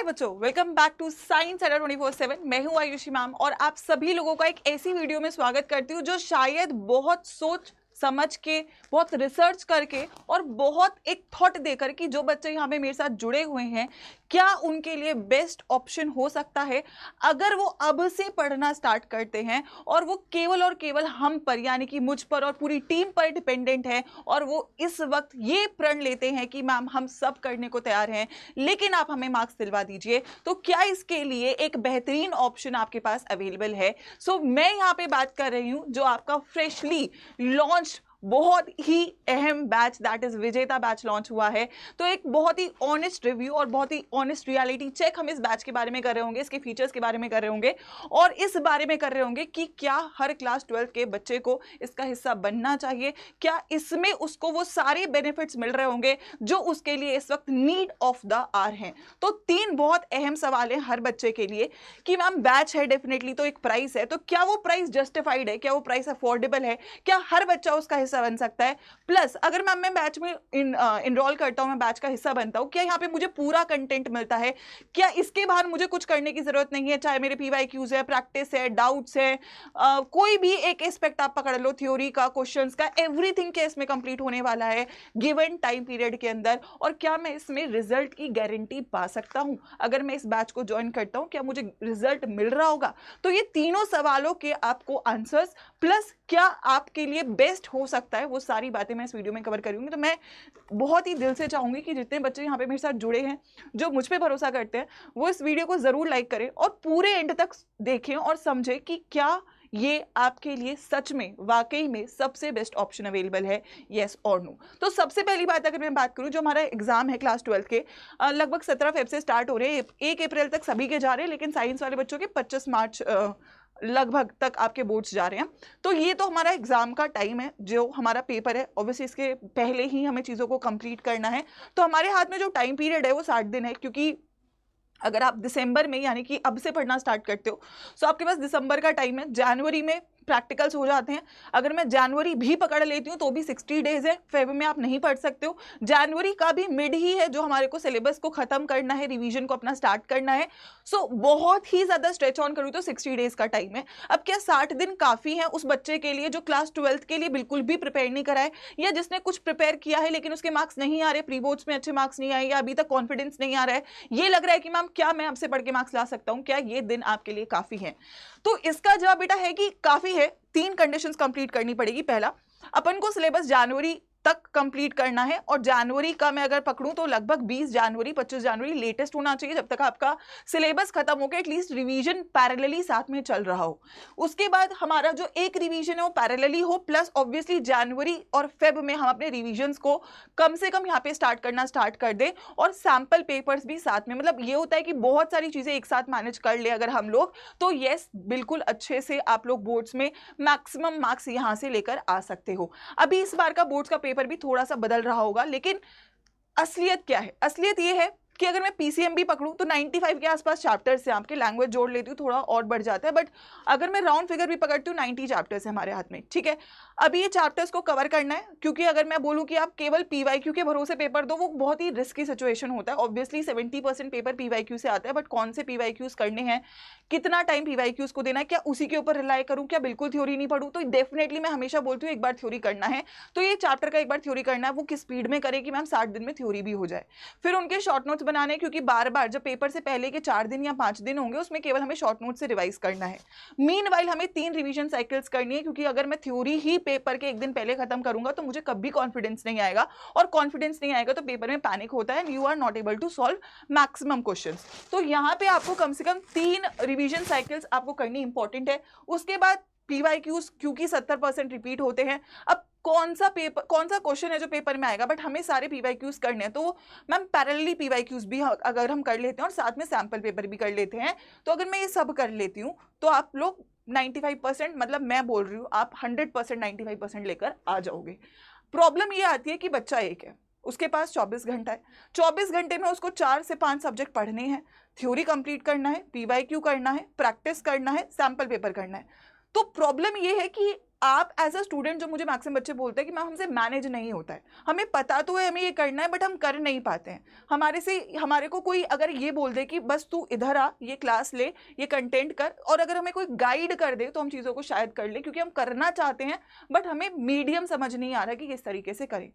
हाय बच्चों, welcome back to science अड्डा 24/7। मैं हूं आयुषी मैम और आप सभी लोगों का एक ऐसी वीडियो में स्वागत करती हूं जो शायद बहुत सोच समझ के, बहुत रिसर्च करके और बहुत एक थॉट देकर कि जो बच्चे यहाँ पे मेरे साथ जुड़े हुए हैं क्या उनके लिए बेस्ट ऑप्शन हो सकता है अगर वो अब से पढ़ना स्टार्ट करते हैं और वो केवल और केवल हम पर यानी कि मुझ पर और पूरी टीम पर डिपेंडेंट है और वो इस वक्त ये प्रण लेते हैं कि मैम हम सब करने को तैयार हैं लेकिन आप हमें मार्क्स दिलवा दीजिए। तो क्या इसके लिए एक बेहतरीन ऑप्शन आपके पास अवेलेबल है? सो मैं यहाँ पे बात कर रही हूँ जो आपका फ्रेशली लॉन्च बहुत ही अहम बैच दैट इज विजेता बैच लॉन्च हुआ है। तो एक बहुत ही ऑनेस्ट रिव्यू और बहुत ही ऑनेस्ट रियलिटी चेक हम इस बैच के बारे में कर रहे होंगे, इसके फीचर्स के बारे में कर रहे होंगे और इस बारे में कर रहे होंगे कि क्या हर क्लास 12 के बच्चे को इसका हिस्सा बनना चाहिए, क्या इसमें उसको वो सारे बेनिफिट्स मिल रहे होंगे जो उसके लिए इस वक्त नीड ऑफ द आवर हैं। तो तीन बहुत अहम सवाल हैं हर बच्चे के लिए कि मैम बैच है डेफिनेटली, तो एक प्राइस है, तो क्या वो प्राइस जस्टिफाइड है, क्या वो प्राइस अफोर्डेबल है, क्या हर बच्चा उसका हिस्सा बन सकता है। प्लस अगर मैं बैच में इनरोल करता हूं, मैं बैच का हिस्सा बनता हूं, क्या यहाँ पे मुझे पूरा कंटेंट मिलता है, क्या इसके बाहर मुझे कुछ करने की जरूरत नहीं है, चाहे मेरे पीवाईक्यूज है, प्रैक्टिस है, डाउट्स है, कोई भी एक एस्पेक्ट आप पकड़ लो, थ्योरी का, क्वेश्चंस का, एवरीथिंग के इसमें कंप्लीट होने वाला है गिवन टाइम पीरियड के अंदर। और क्या मैं इसमें रिजल्ट की गारंटी पा सकता हूं अगर मैं इस बैच को ज्वाइन करता हूं, क्या मुझे रिजल्ट मिल रहा होगा? तो ये तीनों सवालों के आपको आंसर्स प्लस क्या आपके लिए बेस्ट हो सकता है वो सारी बातें मैं इस वीडियो में कवर करूंगी। तो मैं बहुत ही दिल से चाहूंगी कि जितने बच्चे यहाँ पे मेरे साथ जुड़े हैं, जो मुझ पे भरोसा करते हैं, वो इस वीडियो को जरूर लाइक करें और पूरे एंड तक देखें और समझें कि क्या ये आपके लिए सच में वाकई में सबसे बेस्ट ऑप्शन अवेलेबल है, यस और नो। तो सबसे पहली बात अगर मैं बात करूं, जो हमारा एग्जाम है क्लास 12 के लगभग 17 फेब से स्टार्ट हो रहे हैं, 1 अप्रैल तक सभी के जा रहे हैं, लेकिन साइंस वाले बच्चों के 25 मार्च लगभग तक आपके बोर्ड्स जा रहे हैं। तो ये तो हमारा एग्जाम का टाइम है, जो हमारा पेपर है ऑब्वियसली इसके पहले ही हमें चीज़ों को कंप्लीट करना है। तो हमारे हाथ में जो टाइम पीरियड है वो 60 दिन है, क्योंकि अगर आप दिसंबर में यानी कि अब से पढ़ना स्टार्ट करते हो तो आपके पास दिसंबर का टाइम है, जनवरी में प्रैक्टिकल्स हो जाते हैं। अगर मैं जनवरी भी पकड़ लेती हूँ तो भी 60 डेज है, फेब में आप नहीं पढ़ सकते हो। जनवरी का भी मिड ही है जो हमारे को सिलेबस को खत्म करना है, रिवीजन को अपना स्टार्ट करना है। सो बहुत ही ज्यादा स्ट्रेच ऑन करूँ तो 60 डेज का टाइम है। अब क्या 60 दिन काफी है उस बच्चे के लिए जो क्लास 12 के लिए बिल्कुल भी प्रिपेयर नहीं करा है, या जिसने कुछ प्रिपेयर किया है लेकिन उसके मार्क्स नहीं आ रहे, प्री बोर्ड्स में अच्छे मार्क्स नहीं आए, या अभी तक कॉन्फिडेंस नहीं आ रहा है, ये लग रहा है कि मैम क्या मैं आपसे पढ़ के मार्क्स ला सकता हूँ, क्या ये दिन आपके लिए काफी है? तो इसका जवाब बेटा है कि काफी है। 3 कंडीशंस कंप्लीट करनी पड़ेगी। पहला, अपन को सिलेबस जनवरी तक कंप्लीट करना है और जनवरी का मैं अगर पकड़ूं तो लगभग 20 जनवरी 25 जनवरी लेटेस्ट होना चाहिए, जब तक आपका सिलेबस खत्म होकर एटलीस्ट रिवीजन पैरेलली साथ में चल रहा हो। उसके बाद हमारा जो एक रिवीजन है वो पैरेलली हो, प्लस ऑब्वियसली जनवरी और फेब में हम अपने रिवीजन्स को कम से कम यहाँ पे स्टार्ट करना स्टार्ट कर दें और सैंपल पेपर्स भी साथ में। मतलब ये होता है कि बहुत सारी चीजें एक साथ मैनेज कर ले अगर हम लोग, तो यस बिल्कुल अच्छे से आप लोग बोर्ड्स में मैक्सिमम मार्क्स यहाँ से लेकर आ सकते हो। अभी इस बार का बोर्ड्स का पेपर भी थोड़ा सा बदल रहा होगा, लेकिन असलियत क्या है? असलियत ये है कि अगर मैं पीसीएम भी पकड़ूं तो 95 के आसपास चैप्टर्स हैं, आपके लैंग्वेज जोड़ लेती हूँ थोड़ा और बढ़ जाता है, बट अगर मैं राउंड फिगर भी पकड़ती हूँ 90 चैप्टर्स है हमारे हाथ में, ठीक है। अभी ये चैप्टर्स को कवर करना है, क्योंकि अगर मैं बोलूँ कि आप केवल पीवाईक्यू के भरोसे पेपर दो, वो बहुत ही रिस्की सिचुएशन होता है। ऑब्वियसली 70% पेपर पीवाईक्यू से आता है, बट कौन से पीवाईक्यूज करने हैं, कितना टाइम पीवाईक्यूज को देना है, क्या उसी के ऊपर रिलाई करूँ, क्या बिल्कुल थ्योरी नहीं पढ़ूँ? तो डेफिनेटली मैं हमेशा बोलती हूँ एक बार थ्योरी करना है, तो ये चैप्टर का एक बार थ्योरी करना है। वो किस स्पीड में करे कि मैम 60 दिन में थ्योरी भी हो जाए। फिर उनके शॉर्ट नोट्स बनाने, क्योंकि बार बार जब पेपर से पहले के 4 दिन या 5 दिन होंगे उसमें केवल हमें शॉर्ट नोट से रिवाइज करना है। मीनवाइल हमें 3 रिवीजन साइकिल्स करनी है, क्योंकि अगर मैं थ्योरी ही पेपर के एक दिन पहले खत्म करूंगा तो मुझे कभी कॉन्फिडेंस नहीं आएगा, और कॉन्फिडेंस नहीं आएगा तो पेपर में पैनिक होता है and you are not able to solve maximum questions. तो यहाँ पे आपको कम से कम 3 रिवीजन साइकिल्स आपको करनी इंपॉर्टेंट है। उसके बाद पीवाईक्यूज, क्योंकि 70% रिपीट होते हैं। अब कौन सा क्वेश्चन है जो पेपर में आएगा, बट हमें सारे पीवाईक्यूज करने हैं, तो मैम पैरेलली पीवाईक्यूज भी अगर हम कर लेते हैं और साथ में सैंपल पेपर भी कर लेते हैं, तो अगर मैं ये सब कर लेती हूँ तो आप लोग 95%, मतलब मैं बोल रही हूँ आप 100% 95% लेकर आ जाओगे। प्रॉब्लम ये आती है कि बच्चा एक है, उसके पास 24 घंटा है, 24 घंटे में उसको 4 से 5 सब्जेक्ट पढ़ने हैं, थ्योरी कंप्लीट करना है, पीवाईक्यू करना है, प्रैक्टिस करना है, सैंपल पेपर करना है। तो प्रॉब्लम ये है कि आप एज अ स्टूडेंट, जो मुझे मैक्सिमम बच्चे बोलते हैं कि मैम हमसे मैनेज नहीं होता है, हमें पता तो है हमें ये करना है बट हम कर नहीं पाते हैं। हमारे को कोई अगर ये बोल दे कि बस तू इधर आ, ये क्लास ले, ये कंटेंट कर, और अगर हमें कोई गाइड कर दे तो हम चीज़ों को शायद कर ले, क्योंकि हम करना चाहते हैं बट हमें मीडियम समझ नहीं आ रहा कि किस तरीके से करें।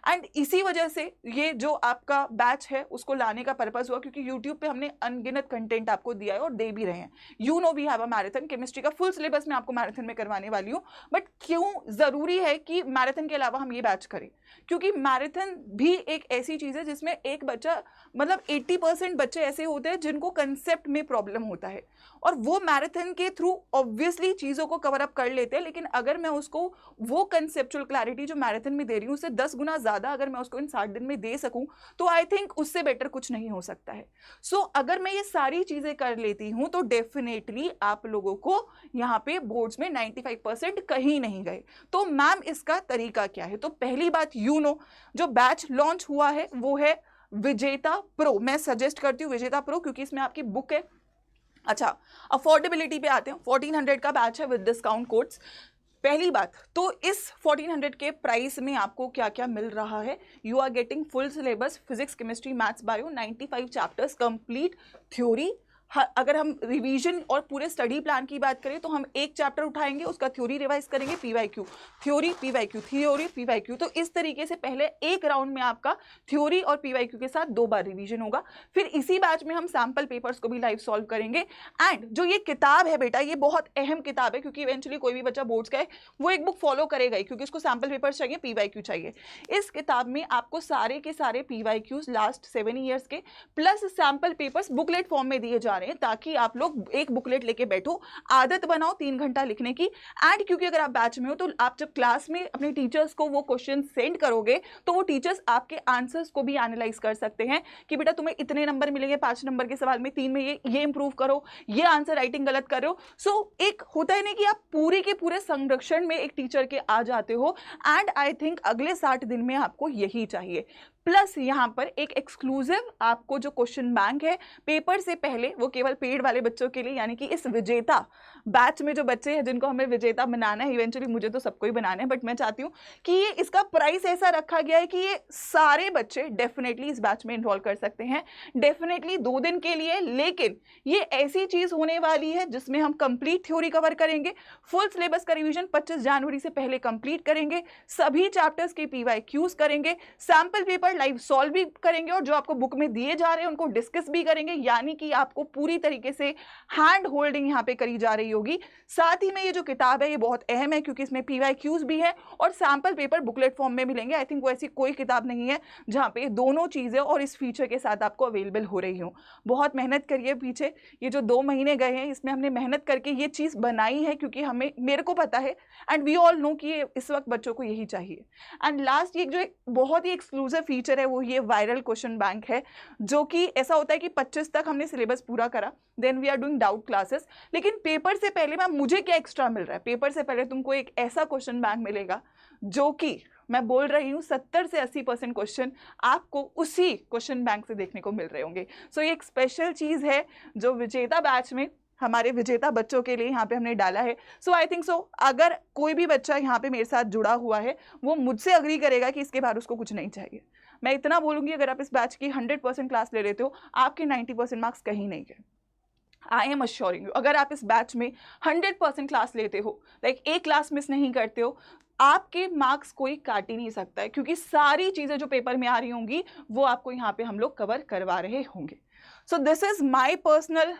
एंड इसी वजह से ये जो आपका बैच है उसको लाने का पर्पस हुआ, क्योंकि यूट्यूब पे हमने अनगिनत कंटेंट आपको दिया है और दे भी रहे हैं। You know we have a marathon, chemistry का फुल सिलेबस मैं आपको मैराथन में करवाने वाली हूँ। बट क्यों ज़रूरी है कि मैराथन के अलावा हम ये बैच करें? क्योंकि मैराथन भी एक ऐसी चीज़ है जिसमें एक बच्चा, मतलब 80% बच्चे ऐसे होते हैं जिनको कंसेप्ट में प्रॉब्लम होता है, और वो मैराथन के थ्रू ऑब्वियसली चीज़ों को कवर अप कर लेते हैं। लेकिन अगर मैं उसको वो कंसेप्चुअल क्लैरिटी जो मैराथन में दे रही हूँ उससे 10 गुना ज़्यादा अगर मैं उसको इन 60 दिन में दे सकूँ, तो आई थिंक उससे बेटर कुछ नहीं हो सकता है। सो अगर मैं ये सारी चीज़ें कर लेती हूँ तो डेफिनेटली आप लोगों को यहाँ पे बोर्ड्स में 95% कहीं नहीं गए। तो मैम इसका तरीका क्या है? तो पहली बात, जो बैच लॉन्च हुआ है वो है विजेता प्रो। मैं सजेस्ट करती हूँ विजेता प्रो, क्योंकि इसमें आपकी बुक है। अच्छा, अफोर्डेबिलिटी पे आते हैं। 1400 का बैच है विद डिस्काउंट कोड्स। पहली बात तो इस 1400 के प्राइस में आपको क्या क्या मिल रहा है? You are getting full syllabus, physics, chemistry, maths, bio, 95 chapters, complete theory. अगर हम रिवीजन और पूरे स्टडी प्लान की बात करें तो हम एक चैप्टर उठाएंगे, उसका थ्योरी रिवाइज करेंगे, PYQ, theory PYQ, theory PYQ. तो इस तरीके से पहले एक राउंड में आपका थ्योरी और पीवाईक्यू के साथ 2 बार रिवीजन होगा। फिर इसी बैच में हम सैम्पल पेपर्स को भी लाइव सॉल्व करेंगे। एंड जो ये किताब है बेटा, ये बहुत अहम किताब है, क्योंकि इवेंचुअली कोई भी बच्चा बोर्ड्स का है वो एक बुक फॉलो करेगा ही, क्योंकि उसको सैम्पल पेपर्स चाहिए, पीवाईक्यू चाहिए। इस किताब में आपको सारे के सारे पीवाईक्यूज लास्ट 7 ईयर्स के plus sample papers booklet form में दिए जा रहे हैं, ताकि आप लोग एक बुकलेट लेके बैठो, आदत बनाओ 3 घंटा लिखने की। एंड क्योंकि अगर आप बैच में हो तो आप जब क्लास में अपने टीचर्स को वो क्वेश्चन सेंड करोगे तो वो टीचर्स आपके आंसर्स को भी एनालाइज कर सकते हैं कि बेटा तुम्हें इतने नंबर मिलेंगे 5 नंबर के सवाल में, 3 में ये इंप्रूव करो, ये आंसर राइटिंग गलत कर रहे हो। सो एक होता है ना कि आप पूरे के पूरे संरक्षण में एक टीचर के आ जाते हो। एंड आई थिंक अगले 60 दिन में आपको यही चाहिए। प्लस यहाँ पर एक एक्सक्लूसिव आपको जो क्वेश्चन बैंक है पेपर से पहले, वो केवल पेड वाले बच्चों के लिए, यानी कि इस विजेता बैच में जो बच्चे हैं जिनको हमें विजेता बनाना है, इवेंचुअली मुझे तो सबको ही बनाना है, बट मैं चाहती हूँ कि ये इसका प्राइस ऐसा रखा गया है कि ये सारे बच्चे डेफिनेटली इस बैच में इन्वॉल्व कर सकते हैं, डेफिनेटली 2 दिन के लिए। लेकिन ये ऐसी चीज होने वाली है जिसमें हम कंप्लीट थ्योरी कवर करेंगे, फुल सिलेबस का रिविजन 25 जनवरी से पहले कंप्लीट करेंगे, सभी चैप्टर्स के पीवाईक्यूज करेंगे, सैंपल पेपर लाइव सॉल्व भी करेंगे, और जो आपको बुक में दिए जा रहे हैं उनको डिस्कस भी करेंगे। यानी कि आपको पूरी तरीके से हैंड होल्डिंग यहाँ पे करी जा रही होगी। साथ ही में ये जो किताब है ये बहुत अहम है, क्योंकि इसमें पीवाईक्यूज भी है और सैंपल पेपर बुकलेट फॉर्म में मिलेंगे। आई थिंक वो ऐसी कोई किताब नहीं है जहाँ पे दोनों चीजें और इस फीचर के साथ आपको अवेलेबल हो रही हो। बहुत मेहनत करिए पीछे, ये जो 2 महीने गए हैं इसमें हमने मेहनत करके ये चीज बनाई है, क्योंकि मेरे को पता है एंड वी ऑल नो कि इस वक्त बच्चों को यही चाहिए। एंड लास्ट, ये जो एक बहुत ही एक्सक्लूसिव फीचर है वो ये वायरल क्वेश्चन बैंक है, जो कि ऐसा होता है कि 25 तक हमने सिलेबस पूरा करा, then we are doing doubt classes. लेकिन पेपर से पहले मैम मुझे क्या एक्स्ट्रा मिल रहा है? पेपर से पहले तुमको एक ऐसा क्वेश्चन बैंक मिलेगा जो कि मैं बोल रही हूँ 70 से 80% क्वेश्चन आपको उसी क्वेश्चन बैंक से देखने को मिल रहे होंगे। सो ये एक स्पेशल चीज है जो विजेता बैच में हमारे विजेता बच्चों के लिए यहाँ पे हमने डाला है। सो आई थिंक सो अगर कोई भी बच्चा यहाँ पे मेरे साथ जुड़ा हुआ है वो मुझसे अग्री करेगा कि इसके बाद उसको कुछ नहीं चाहिए। मैं इतना बोलूँगी, अगर आप इस बैच की 100% क्लास ले लेते हो आपके 90% मार्क्स कहीं नहीं गए। आई एम अश्योरिंग यू, अगर आप इस बैच में 100% क्लास लेते हो, लाइक एक क्लास मिस नहीं करते हो, आपके मार्क्स कोई काट ही नहीं सकता है, क्योंकि सारी चीज़ें जो पेपर में आ रही होंगी वो आपको यहाँ पे हम लोग कवर करवा रहे होंगे। So this is my personal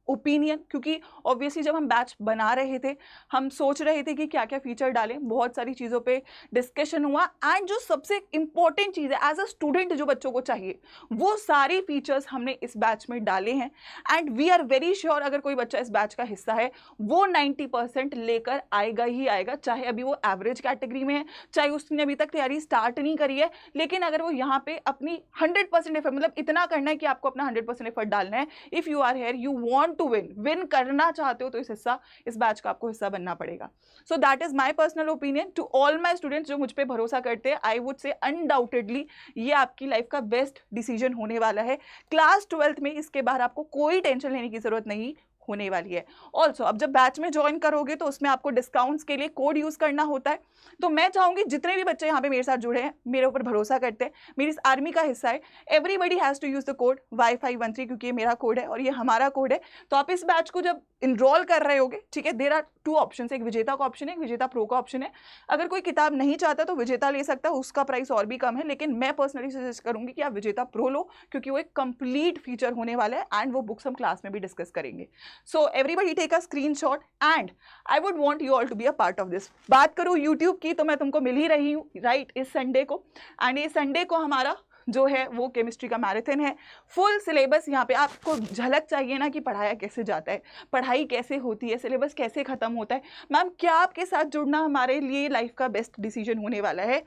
opinion, क्योंकि ऑब्वियसली जब हम बैच बना रहे थे हम सोच रहे थे कि क्या क्या फीचर डालें, बहुत सारी चीज़ों पे डिस्कशन हुआ। एंड जो सबसे इंपॉर्टेंट चीज़ है एज अ स्टूडेंट जो बच्चों को चाहिए वो सारे फीचर्स हमने इस बैच में डाले हैं। And we are very sure अगर कोई बच्चा इस बैच का हिस्सा है वो 90% लेकर आएगा ही आएगा, चाहे अभी वो एवरेज कैटेगरी में है, चाहे उसने अभी तक तैयारी स्टार्ट नहीं करी है, लेकिन अगर वो यहाँ पे अपनी 100% एफर्ट, मतलब इतना करना है कि आपको अपना 100% एफर्ट डालना है। If you are here, you want to win करना चाहते हो तो इस बैच का आपको हिस्सा बनना पड़ेगा। So that is my personal opinion to all my students जो मुझ पे भरोसा करते हैं। आई वुड से अनडाउटेडली ये आपकी लाइफ का बेस्ट डिसीजन होने वाला है। क्लास 12th में इसके बाहर आपको कोई टेंशन लेने की जरूरत नहीं होने वाली है। ऑल्सो अब जब बैच में ज्वाइन करोगे तो उसमें आपको डिस्काउंट्स के लिए कोड यूज़ करना होता है। तो मैं चाहूँगी जितने भी बच्चे यहाँ पे मेरे साथ जुड़े हैं, मेरे ऊपर भरोसा करते हैं, मेरी इस आर्मी का हिस्सा है, everybody has to use the code Y513, क्योंकि ये मेरा कोड है और ये हमारा कोड है। तो आप इस बैच को जब इनरोल कर रहे होगे, ठीक है, देयर आर 2 ऑप्शन, एक विजेता का ऑप्शन है, एक विजेता प्रो का ऑप्शन है। अगर कोई किताब नहीं चाहता तो विजेता ले सकता है, उसका प्राइस और भी कम है, लेकिन मैं पर्सनली सजेस्ट करूंगी कि आप विजेता प्रो लो, क्योंकि वो एक कंप्लीट फीचर होने वाला है एंड वो बुक्स हम क्लास में भी डिस्कस करेंगे। So everybody take a screenshot and I would want you all to be a part of this. बात करूँ यूट्यूब की तो मैं तुमको मिल ही रही हूँ राइट इस संडे को, एंड ये संडे को हमारा जो है वो केमिस्ट्री का मैराथन है। फुल सिलेबस यहाँ पे आपको झलक चाहिए ना कि पढ़ाया कैसे जाता है, पढ़ाई कैसे होती है, सिलेबस कैसे ख़त्म होता है। मैम क्या आपके साथ जुड़ना हमारे लिए लाइफ का बेस्ट डिसीजन होने वाला है।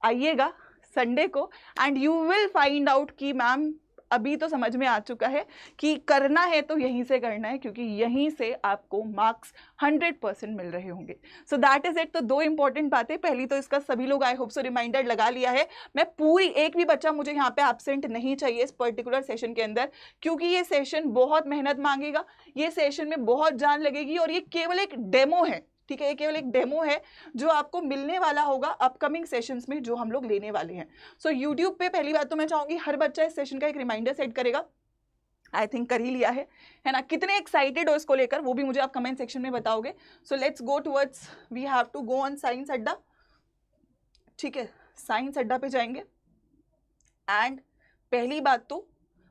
आइएगा संडे को and you will find out कि मैम अभी तो समझ में आ चुका है कि करना है तो यहीं से करना है, क्योंकि यहीं से आपको मार्क्स 100% मिल रहे होंगे। सो दैट इज इट। तो 2 इंपॉर्टेंट बातें, पहली तो इसका सभी लोग आई होप सो रिमाइंडर लगा लिया है। मैं पूरी एक भी बच्चा मुझे यहाँ पे एब्सेंट नहीं चाहिए इस पर्टिकुलर सेशन के अंदर, क्योंकि ये सेशन बहुत मेहनत मांगेगा, ये सेशन में बहुत जान लगेगी और ये केवल एक डेमो है, ठीक है, ये केवल एक डेमो है जो आपको मिलने वाला होगा अपकमिंग सेशंस में जो हम लोग लेने वाले हैं। सो यूट्यूब पे पहली बात तो मैं चाहूंगी हर बच्चा इस सेशन का एक रिमाइंडर सेट करेगा। आई थिंक कर ही लिया है ना। कितने एक्साइटेड हो इसको लेकर वो भी मुझे आप कमेंट सेक्शन में बताओगे। So let's go towards, we have to go on science Adda, ठीक है, साइंस अड्डा पे जाएंगे एंड पहली बात तो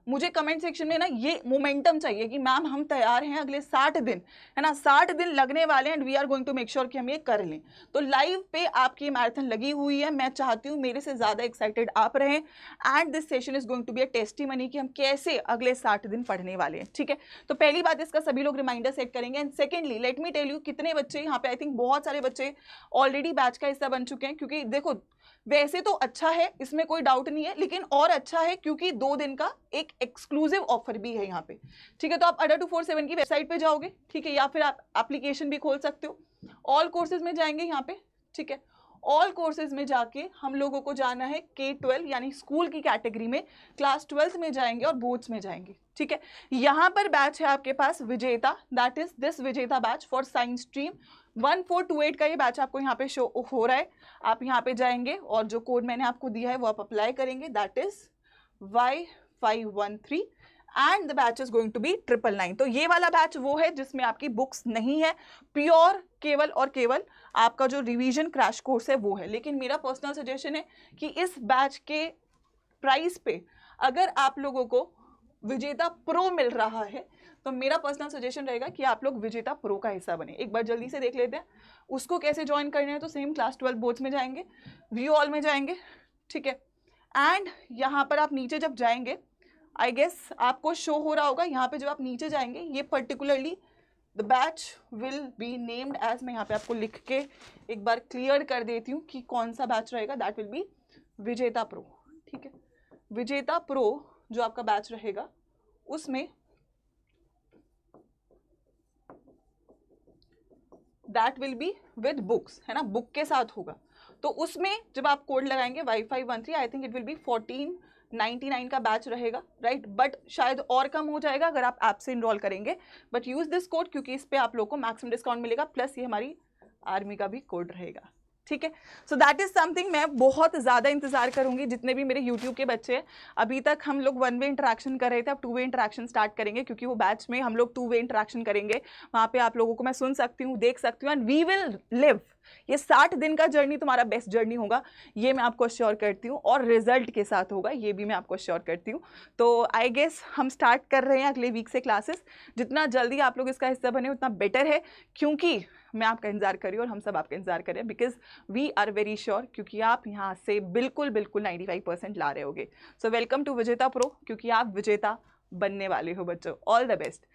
मुझे कमेंट सेक्शन में ना ये मोमेंटम चाहिए कि मैम हम तैयार हैं अगले 60 दिन, है ना, 60 दिन लगने वाले हैं and we are going to make sure कि हम ये कर लें। तो लाइव पे आपकी मैराथन लगी हुई है, मैं चाहती हूँ मेरे से ज़्यादा एक्साइटेड आप रहें and this session is going to be a testimony कि हम कैसे अगले 60 दिन पढ़ने वाले हैं, ठीक है। तो पहली बात इसका सभी लोग रिमाइंडर सेट करेंगे and secondly let me tell you कितने बच्चे यहाँ पे, आई थिंक बहुत सारे बच्चे ऑलरेडी बैच का हिस्सा बन चुके हैं, क्योंकि देखो वैसे तो अच्छा है, इसमें कोई डाउट नहीं है, लेकिन और अच्छा है क्योंकि 2 दिन का एक एक्सक्लूसिव ऑफर भी है यहाँ पे, ठीक है। तो आप अड्डा 247 की वेबसाइट पे जाओगे, ठीक है, या फिर आप एप्लीकेशन भी खोल सकते हो, ऑल कोर्सेज में जाएंगे यहाँ पे, ठीक है। ऑल कोर्सेज में जाके हम लोगों को जाना है K-12 यानी स्कूल की कैटेगरी में, क्लास 12th में जाएंगे और बोर्ड्स में जाएंगे, ठीक है। यहाँ पर बैच है आपके पास विजेता, दैट इज दिस विजेता बैच फॉर साइंस स्ट्रीम 1428 का ये बैच आपको यहाँ पे शो हो रहा है। आप यहाँ पे जाएंगे और जो कोड मैंने आपको दिया है वो आप अप्लाई करेंगे, that is Y513 and the batch is going to be 999। तो ये वाला बैच वो है जिसमें आपकी बुक्स नहीं है, प्योर केवल और केवल आपका जो रिवीजन क्रैश कोर्स है वो है। लेकिन मेरा पर्सनल सजेशन है कि इस बैच के प्राइस पे अगर आप लोगों को विजेता प्रो मिल रहा है तो मेरा पर्सनल सजेशन रहेगा कि आप लोग विजेता प्रो का हिस्सा बने। एक बार जल्दी से देख लेते हैं उसको कैसे ज्वाइन करना है। तो सेम क्लास 12 बोर्ड्स में जाएंगे, व्यू ऑल में जाएंगे, ठीक है, एंड यहाँ पर आप नीचे जब जाएंगे, आई गेस आपको शो हो रहा होगा यहाँ पे, जब आप नीचे जाएंगे ये particularly the batch will be named as, मैं यहाँ पे आपको लिख के एक बार क्लियर कर देती हूँ कि कौन सा बैच रहेगा, दैट विल बी विजेता प्रो, ठीक है। विजेता प्रो जो आपका बैच रहेगा उसमें that will be with books, है ना, बुक के साथ होगा। तो उसमें जब आप कोड लगाएंगे Y513, I think it will be 1499 का बैच रहेगा, राइट, बट शायद और कम हो जाएगा अगर आप ऐप से इनरोल करेंगे, बट यूज दिस कोड क्योंकि इस पे आप लोग को मैक्सिमम डिस्काउंट मिलेगा, प्लस ये हमारी आर्मी का भी कोड रहेगा, ठीक है। सो दैट इज समथिंग मैं बहुत ज़्यादा इंतजार करूंगी। जितने भी मेरे यूट्यूब के बच्चे हैं, अभी तक हम लोग 1 वे इंटरेक्शन कर रहे थे, अब 2 वे इंटरेक्शन स्टार्ट करेंगे, क्योंकि वो बैच में हम लोग 2 वे इंटरेक्शन करेंगे। वहाँ पे आप लोगों को मैं सुन सकती हूँ, देख सकती हूँ एंड वी विल लिव। ये 60 दिन का जर्नी तुम्हारा बेस्ट जर्नी होगा, ये मैं आपको श्योर करती हूँ, और रिजल्ट के साथ होगा, ये भी मैं आपको श्योर करती हूँ। तो आई गेस हम स्टार्ट कर रहे हैं अगले वीक से क्लासेस। जितना जल्दी आप लोग इसका हिस्सा बने उतना बेटर है, क्योंकि मैं आपका इंतजार कर रही हूँ और हम सब आपका इंतजार कर रहे हैं, because we are very sure, क्योंकि आप यहाँ से बिल्कुल 95% ला रहे होगे। So welcome to Vijeta pro, क्योंकि आप विजेता बनने वाले हो बच्चों। All the best.